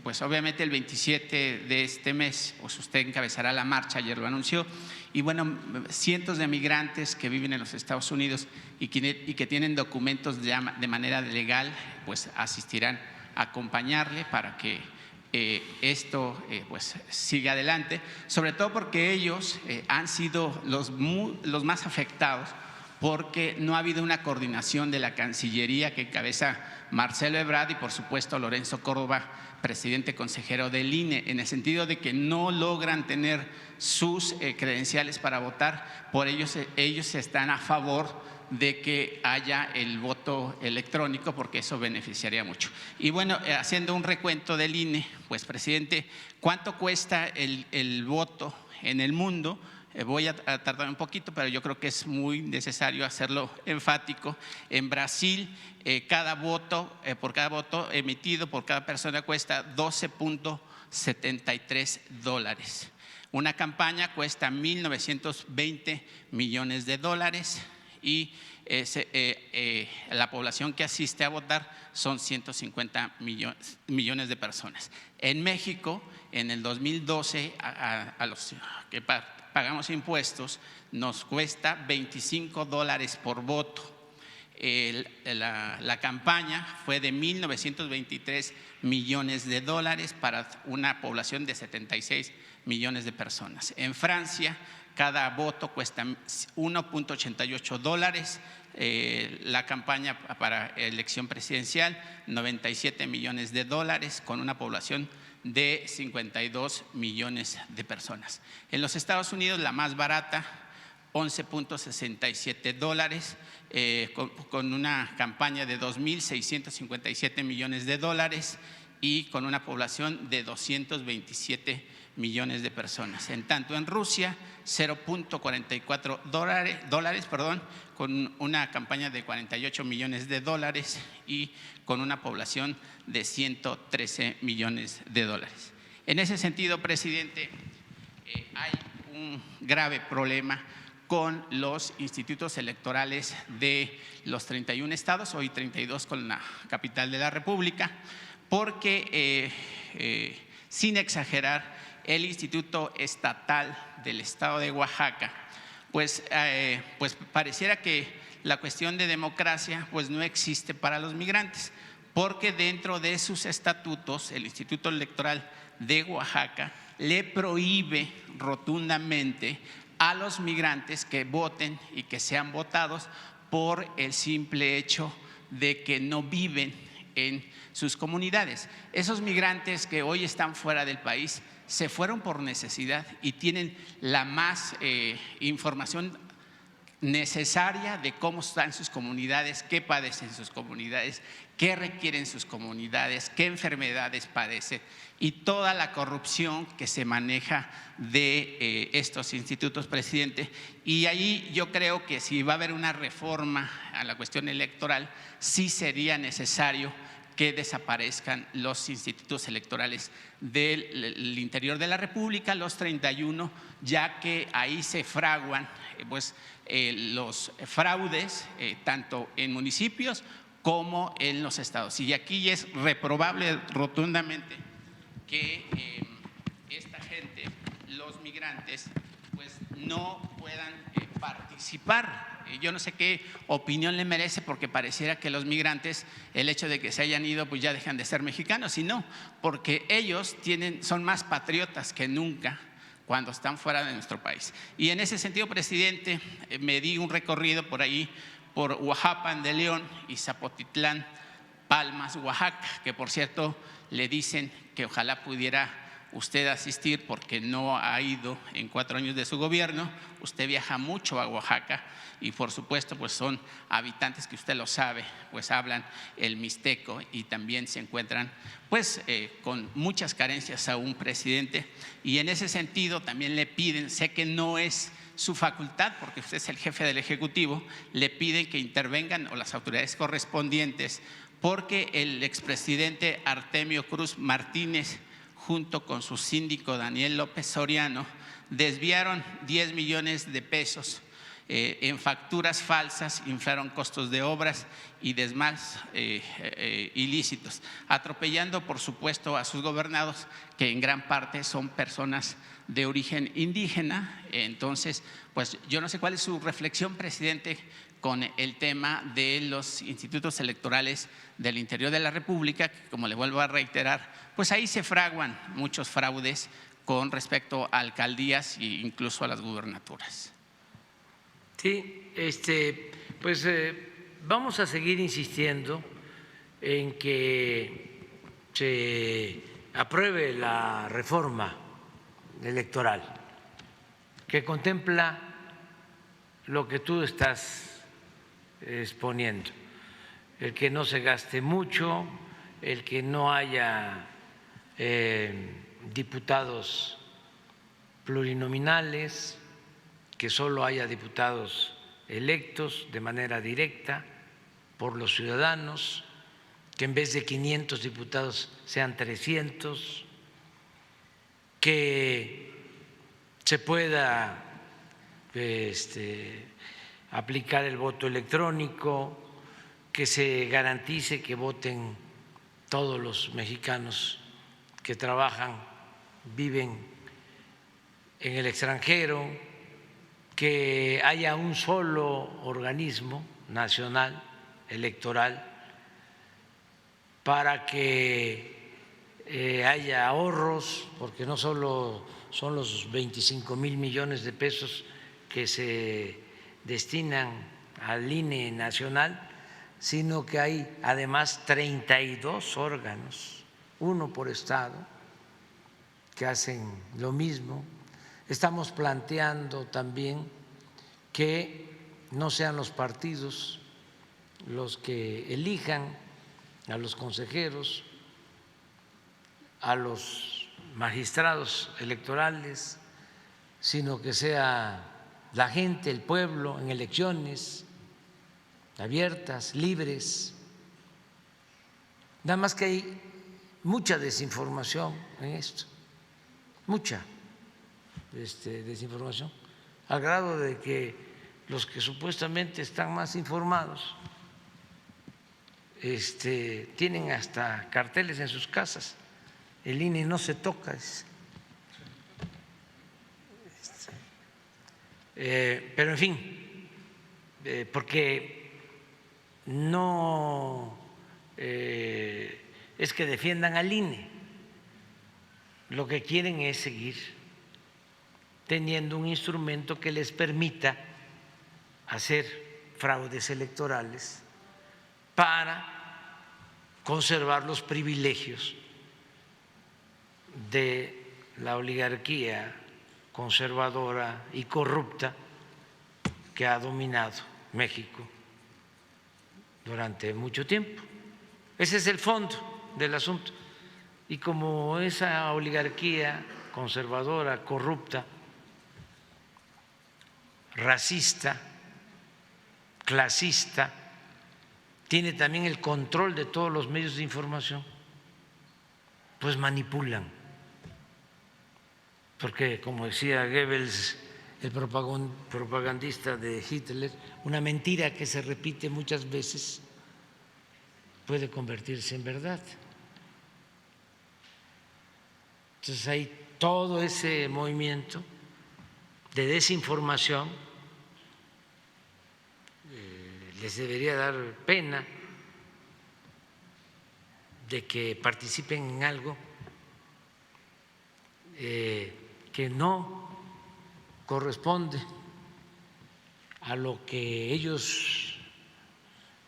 pues obviamente el 27 de este mes, pues usted encabezará la marcha, ayer lo anunció, y bueno, cientos de migrantes que viven en los Estados Unidos y que tienen documentos ya de manera legal, pues asistirán a acompañarle para que esto pues siga adelante, sobre todo porque ellos han sido los más afectados, porque no ha habido una coordinación de la Cancillería que encabeza Marcelo Ebrard y por supuesto Lorenzo Córdoba, presidente consejero del INE, en el sentido de que no logran tener sus credenciales para votar. Por ellos están a favor de que haya el voto electrónico, porque eso beneficiaría mucho. Y bueno, haciendo un recuento del INE, pues presidente, ¿cuánto cuesta el voto en el mundo? Voy a tardar un poquito, pero yo creo que es muy necesario hacerlo enfático. En Brasil, por cada voto emitido por cada persona cuesta $12.73. Una campaña cuesta 1.920 millones de dólares y la población que asiste a votar son 150 millones de personas. En México, en el 2012, a los que pagamos impuestos, nos cuesta $25 por voto. La campaña fue de 1.923 millones de dólares para una población de 76 millones de personas. En Francia, cada voto cuesta $1.88. La campaña para elección presidencial, 97 millones de dólares, con una población de 52 millones de personas. En los Estados Unidos, la más barata, $11.67, con una campaña de 2.657 millones de dólares y con una población de 227 millones de personas. En tanto, en Rusia, $0.44, con una campaña de 48 millones de dólares y con una población de 113 millones de dólares. En ese sentido, presidente, hay un grave problema con los institutos electorales de los 31 estados, hoy 32 con la capital de la República, porque, sin exagerar, el Instituto Estatal del Estado de Oaxaca, pues pareciera que la cuestión de democracia pues no existe para los migrantes, porque dentro de sus estatutos el Instituto Electoral de Oaxaca le prohíbe rotundamente a los migrantes que voten y que sean votados por el simple hecho de que no viven en sus comunidades. Esos migrantes que hoy están fuera del país se fueron por necesidad y tienen la más información necesaria de cómo están sus comunidades, qué padecen sus comunidades, qué requieren sus comunidades, qué enfermedades padecen y toda la corrupción que se maneja de estos institutos, presidente. Y ahí yo creo que si va a haber una reforma a la cuestión electoral, sí sería necesario que desaparezcan los institutos electorales del interior de la República, los 31, ya que ahí se fraguan los fraudes tanto en municipios como en los estados. Y aquí es reprobable rotundamente que esta gente, los migrantes, pues no puedan participar. Yo no sé qué opinión le merece, porque pareciera que los migrantes, el hecho de que se hayan ido, pues ya dejan de ser mexicanos, y no, porque ellos son más patriotas que nunca cuando están fuera de nuestro país. Y en ese sentido, presidente, me di un recorrido por ahí, por Oaxapan de León y Zapotitlán, Palmas, Oaxaca, que por cierto le dicen que ojalá pudiera usted asistir, porque no ha ido en 4 años de su gobierno. Usted viaja mucho a Oaxaca y por supuesto pues son habitantes que usted lo sabe, pues hablan el mixteco y también se encuentran pues con muchas carencias aún, presidente. Y en ese sentido también le piden, sé que no es su facultad porque usted es el jefe del Ejecutivo, le piden que intervengan o las autoridades correspondientes, porque el expresidente Artemio Cruz Martínez, junto con su síndico Daniel López Soriano, desviaron 10 millones de pesos en facturas falsas, inflaron costos de obras y demás ilícitos, atropellando, por supuesto, a sus gobernados, que en gran parte son personas de origen indígena. Entonces, pues yo no sé cuál es su reflexión, presidente, con el tema de los institutos electorales del interior de la República, que, como le vuelvo a reiterar, pues ahí se fraguan muchos fraudes con respecto a alcaldías e incluso a las gubernaturas. Sí, pues vamos a seguir insistiendo en que se apruebe la reforma electoral que contempla lo que tú estás exponiendo, el que no se gaste mucho, el que no haya diputados plurinominales, que solo haya diputados electos de manera directa por los ciudadanos, que en vez de 500 diputados sean 300, que se pueda aplicar el voto electrónico, que se garantice que voten todos los mexicanos que trabajan, viven en el extranjero, que haya un solo organismo nacional electoral para que haya ahorros, porque no solo son los 25,000 millones de pesos que se destinan al INE nacional, sino que hay además 32 órganos, uno por estado, que hacen lo mismo. Estamos planteando también que no sean los partidos los que elijan a los consejeros, a los magistrados electorales, sino que sea la gente, el pueblo, en elecciones abiertas, libres. Nada más que hay mucha desinformación en esto, mucha desinformación, al grado de que los que supuestamente están más informados tienen hasta carteles en sus casas: el INE no se toca. Pero en fin, porque no es que defiendan al INE, lo que quieren es seguir teniendo un instrumento que les permita hacer fraudes electorales para conservar los privilegios de la oligarquía conservadora y corrupta que ha dominado México durante mucho tiempo. Ese es el fondo del asunto. Y como esa oligarquía conservadora, corrupta, racista, clasista, tiene también el control de todos los medios de información, pues manipulan. Porque, como decía Goebbels, el propagandista de Hitler, una mentira que se repite muchas veces puede convertirse en verdad. Entonces hay todo ese movimiento de desinformación. Les debería dar pena de que participen en algo que no corresponde a lo que ellos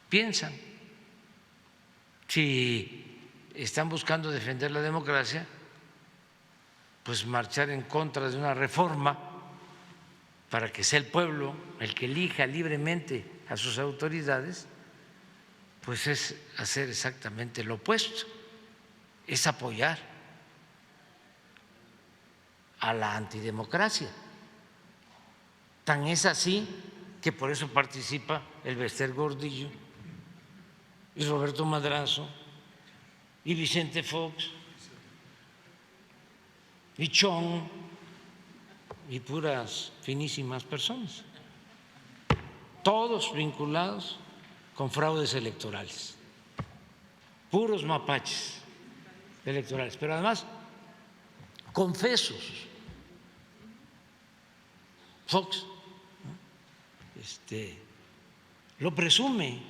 piensan. Si están buscando defender la democracia, pues marchar en contra de una reforma para que sea el pueblo el que elija libremente a sus autoridades, pues es hacer exactamente lo opuesto, es apoyar a la antidemocracia. Tan es así que por eso participa el Bester Gordillo y Roberto Madrazo y Vicente Fox y Chong y puras finísimas personas. todos vinculados con fraudes electorales, puros mapaches electorales, pero además confesos. Fox lo presume,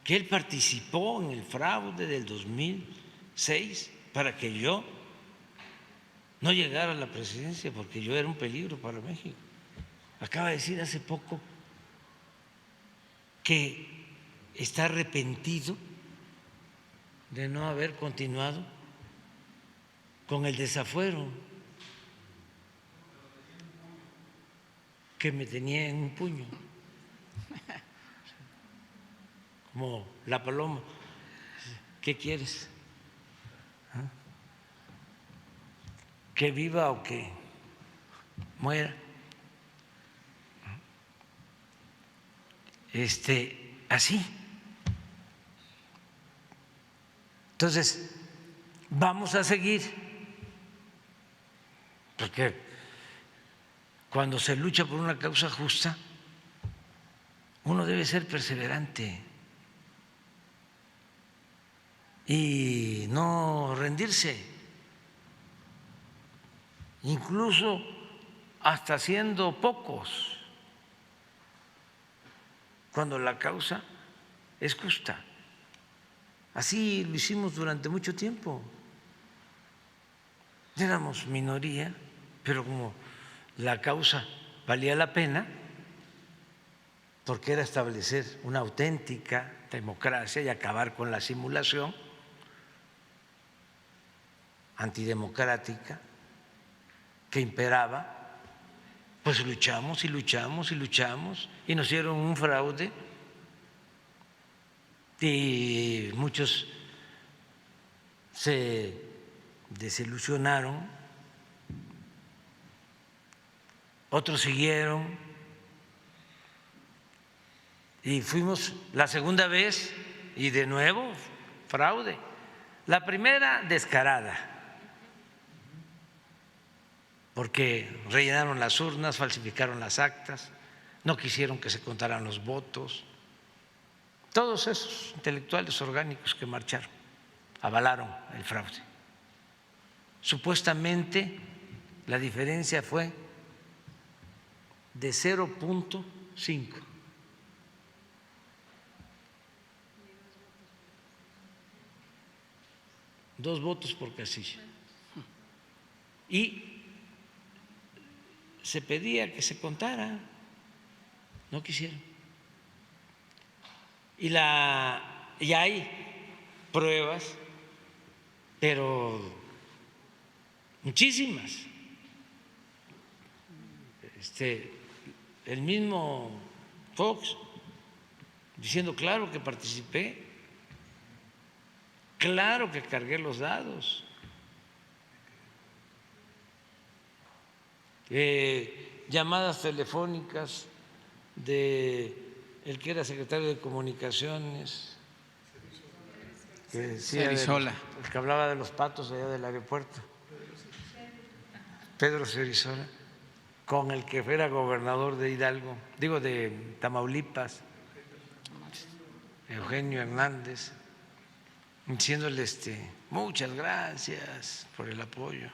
que él participó en el fraude del 2006 para que yo no llegara a la presidencia, porque yo era un peligro para México. Acaba de decir hace poco que está arrepentido de no haber continuado con el desafuero, que me tenía en un puño, como la paloma. ¿Qué quieres? ¿Que viva o que muera? Así. Entonces, vamos a seguir, porque cuando se lucha por una causa justa, uno debe ser perseverante y no rendirse, incluso hasta siendo pocos, cuando la causa es justa. Así lo hicimos durante mucho tiempo. Éramos minoría, pero como la causa valía la pena, porque era establecer una auténtica democracia y acabar con la simulación antidemocrática que imperaba, pues luchamos y luchamos y luchamos, y nos hicieron un fraude y muchos se desilusionaron, otros siguieron, y fuimos la segunda vez y de nuevo fraude. La primera descarada, porque rellenaron las urnas, falsificaron las actas, no quisieron que se contaran los votos. Todos esos intelectuales orgánicos que marcharon avalaron el fraude. Supuestamente la diferencia fue de 0.5. Dos votos por casilla. Y se pedía que se contara, no quisieron. Y hay pruebas, pero muchísimas. El mismo Fox diciendo claro que participé, claro que cargué los dados. Llamadas telefónicas de el que era secretario de Comunicaciones, que decía el que hablaba de los patos allá del aeropuerto, Pedro Cerizola, con el que era gobernador de Hidalgo, de Tamaulipas, Eugenio Hernández, diciéndole muchas gracias por el apoyo,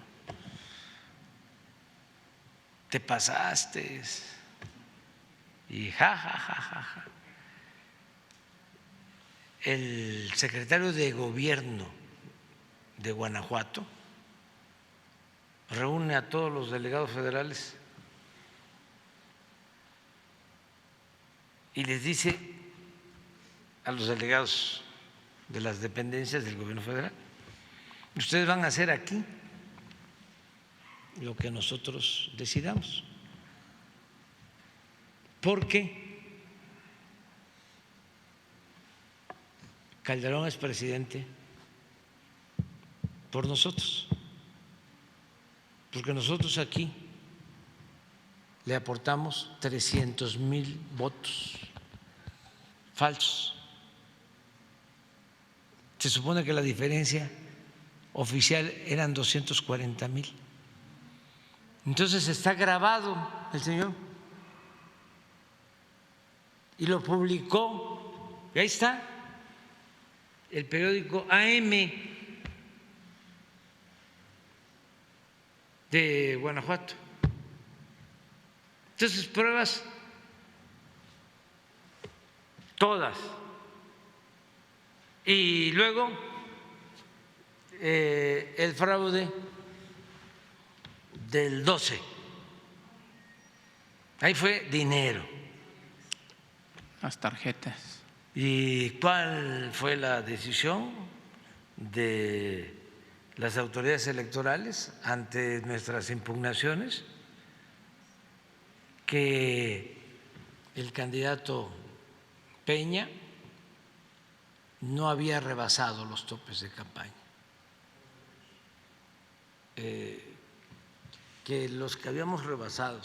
te pasaste, y ja, ja, ja, ja, ja. El secretario de Gobierno de Guanajuato reúne a todos los delegados federales y les dice a los delegados de las dependencias del gobierno federal: ustedes van a hacer aquí lo que nosotros decidamos, porque Calderón es presidente por nosotros, porque nosotros aquí le aportamos 300,000 votos falsos. Se supone que la diferencia oficial eran 240,000. Entonces está grabado el señor y lo publicó, y ahí está, el periódico AM de Guanajuato. Entonces, pruebas todas. Y luego el fraude del 12, ahí fue dinero. Las tarjetas. ¿Y cuál fue la decisión de las autoridades electorales ante nuestras impugnaciones? Que el candidato Peña no había rebasado los topes de campaña, que los que habíamos rebasado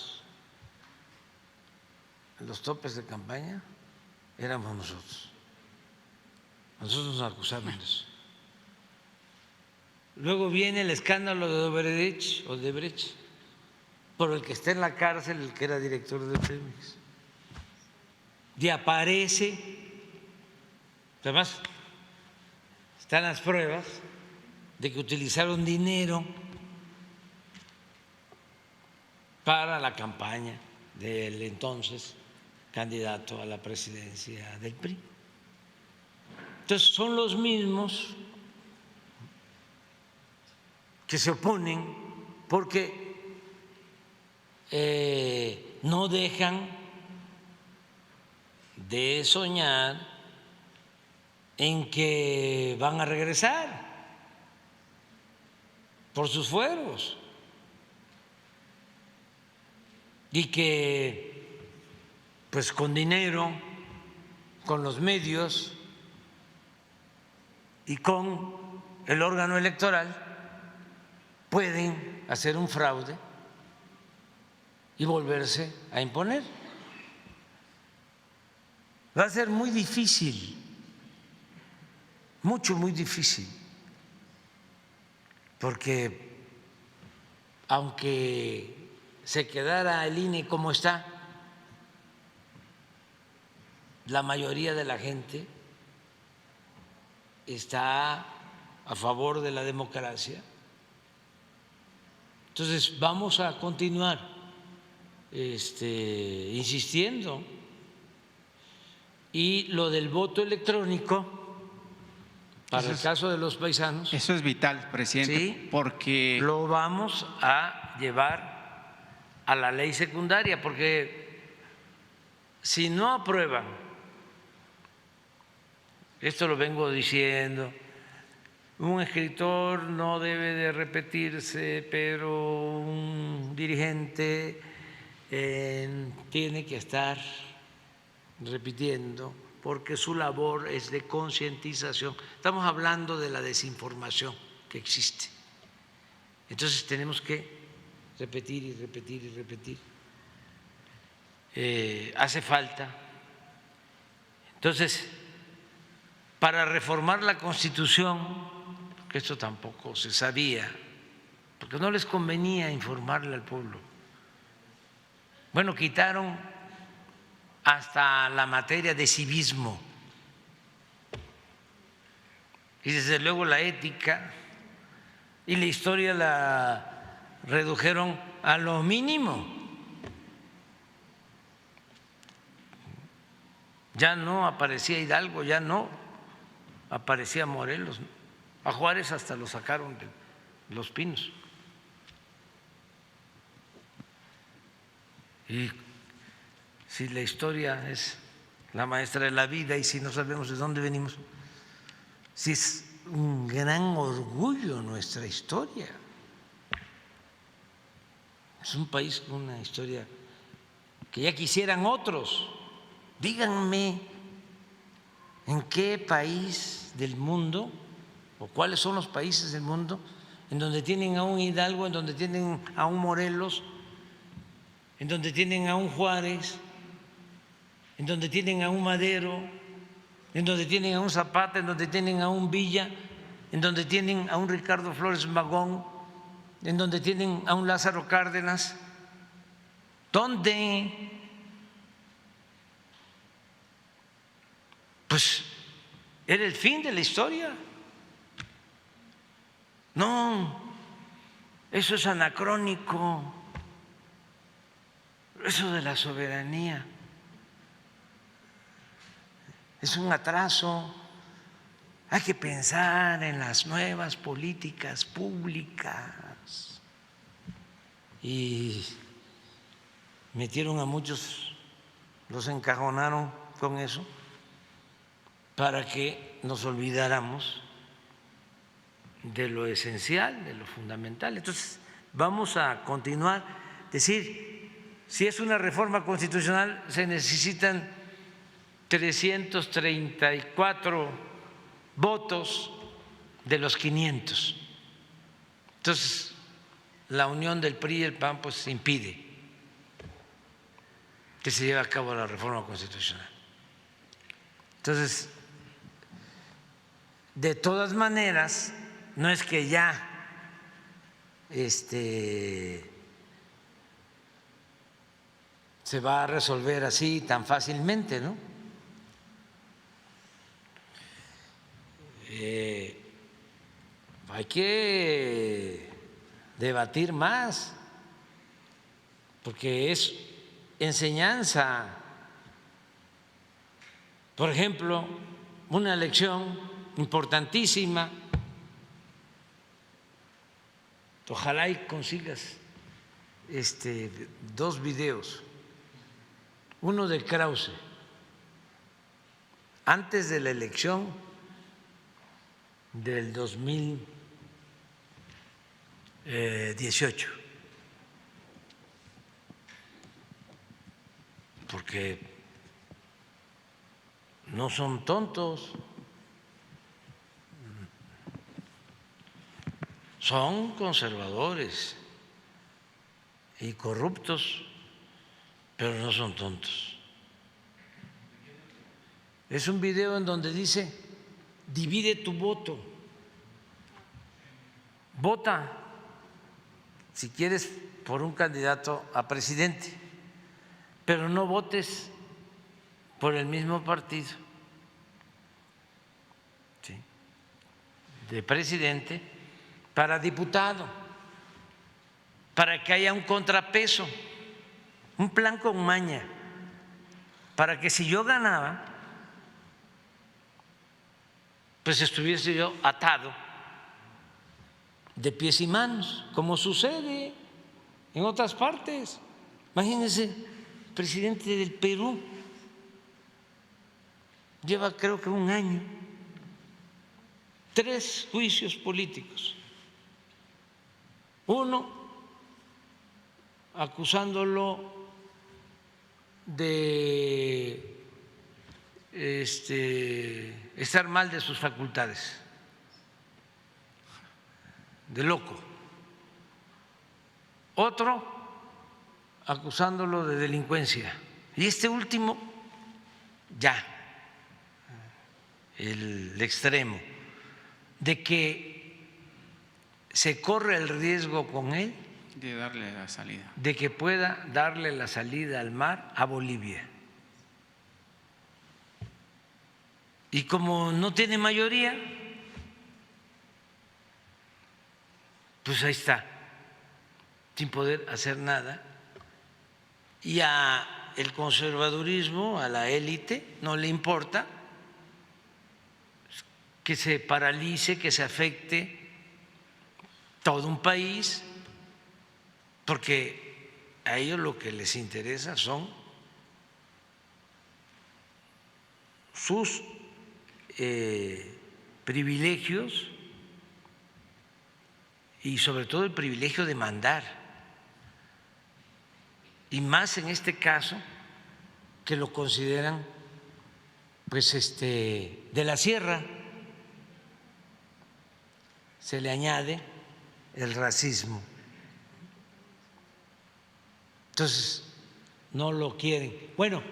los topes de campaña éramos nosotros. Nosotros nos acusaron de eso. Luego viene el escándalo de Odebrecht, por el que está en la cárcel el que era director de Pemex. Y aparece, además están las pruebas de que utilizaron dinero para la campaña del entonces candidato a la presidencia del PRI. Entonces son los mismos que se oponen porque no dejan de soñar en que van a regresar por sus fueros y que pues con dinero, con los medios y con el órgano electoral pueden hacer un fraude y volverse a imponer. Va a ser muy difícil, muy difícil, porque aunque se quedara el INE como está, la mayoría de la gente está a favor de la democracia. Entonces vamos a continuar insistiendo. Y lo del voto electrónico, para el caso de los paisanos, eso es vital, presidente, sí, porque lo vamos a llevar a la ley secundaria, porque si no aprueban, esto lo vengo diciendo, un escritor no debe de repetirse, pero un dirigente tiene que estar repitiendo porque su labor es de concientización. Estamos hablando de la desinformación que existe. Entonces tenemos que repetir y repetir y repetir. Hace falta. Entonces, para reformar la Constitución, que esto tampoco se sabía, porque no les convenía informarle al pueblo. Bueno, quitaron hasta la materia de civismo y desde luego la ética y la historia la redujeron a lo mínimo. Ya no aparecía Hidalgo, ya no aparecía Morelos, a Juárez hasta lo sacaron de Los Pinos. Y si la historia es la maestra de la vida y si no sabemos de dónde venimos, si es un gran orgullo nuestra historia. Es un país con una historia que ya quisieran otros. Díganme en qué país del mundo o cuáles son los países del mundo en donde tienen a un Hidalgo, en donde tienen a un Morelos, en donde tienen a un Juárez, en donde tienen a un Madero, en donde tienen a un Zapata, en donde tienen a un Villa, en donde tienen a un Ricardo Flores Magón, en donde tienen a un Lázaro Cárdenas. ¿Dónde? pues era el fin de la historia. No, eso es anacrónico, eso de la soberanía es un atraso. Hay que pensar en las nuevas políticas públicas. Y metieron a muchos, los encajonaron con eso para que nos olvidáramos de lo esencial, de lo fundamental. Entonces, vamos a continuar. Decir, si es una reforma constitucional, se necesitan 334 votos de los 500. Entonces, la unión del PRI y el PAN pues impide que se lleve a cabo la reforma constitucional. Entonces, de todas maneras, no es que ya se va a resolver así tan fácilmente, ¿no? Hay que debatir más, porque es enseñanza. Por ejemplo, una lección importantísima. Ojalá y consigas dos videos. Uno de Krause, antes de la elección del 2018, porque no son tontos, son conservadores y corruptos, pero no son tontos. Es un video en donde dice: divide tu voto, vota si quieres por un candidato a presidente, pero no votes por el mismo partido, ¿sí?, de presidente para diputado, para que haya un contrapeso, un plan con maña, para que si yo ganaba, pues estuviese yo atado de pies y manos, como sucede en otras partes. Imagínense, el presidente del Perú lleva creo que un año, 3 juicios políticos. Uno, acusándolo de estar mal de sus facultades, de loco. Otro, acusándolo de delincuencia. Y este último, ya, el extremo, de que se corre el riesgo con él de darle la salida, de que pueda darle la salida al mar a Bolivia. Y como no tiene mayoría, pues ahí está, sin poder hacer nada. Y a el conservadurismo, a la élite, no le importa que se paralice, que se afecte todo un país, porque a ellos lo que les interesa son sus privilegios y sobre todo el privilegio de mandar, y más en este caso que lo consideran pues de la sierra. Se le añade el racismo. Entonces, no lo quieren. Bueno,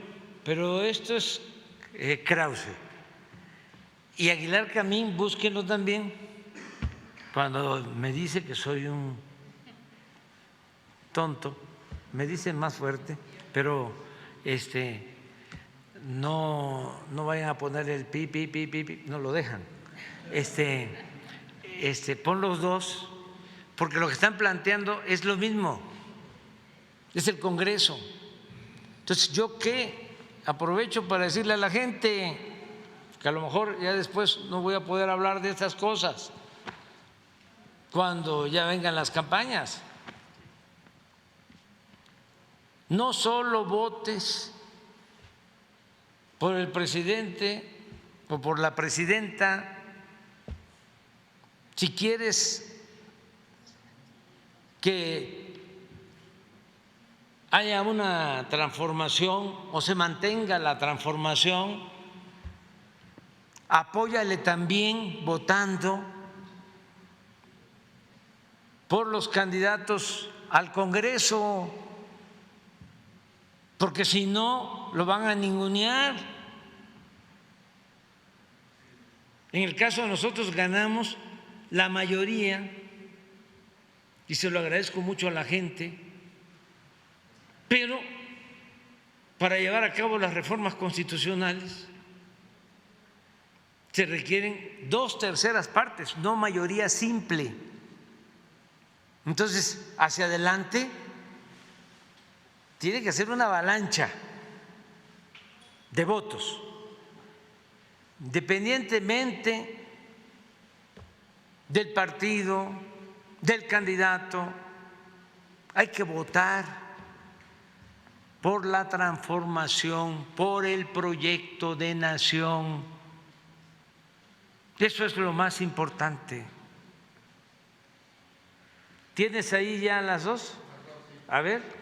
pero esto es Krause. Y Aguilar Camín, búsquenlo también. Cuando me dice que soy un tonto, me dice más fuerte, pero no vayan a poner el pi, no lo dejan. Pon los dos, porque lo que están planteando es lo mismo, es el Congreso. Entonces, ¿yo qué? Aprovecho para decirle a la gente que a lo mejor ya después no voy a poder hablar de estas cosas cuando ya vengan las campañas. No solo votes por el presidente o por la presidenta. Si quieres que haya una transformación o se mantenga la transformación, apóyale también votando por los candidatos al Congreso, porque si no lo van a ningunear. En el caso de nosotros ganamos la mayoría y se lo agradezco mucho a la gente, pero para llevar a cabo las reformas constitucionales se requieren 2/3 partes, no mayoría simple. Entonces, hacia adelante tiene que ser una avalancha de votos, independientemente del partido, del candidato. Hay que votar por la transformación, por el proyecto de nación. Eso es lo más importante. ¿Tienes ahí ya las dos? A ver.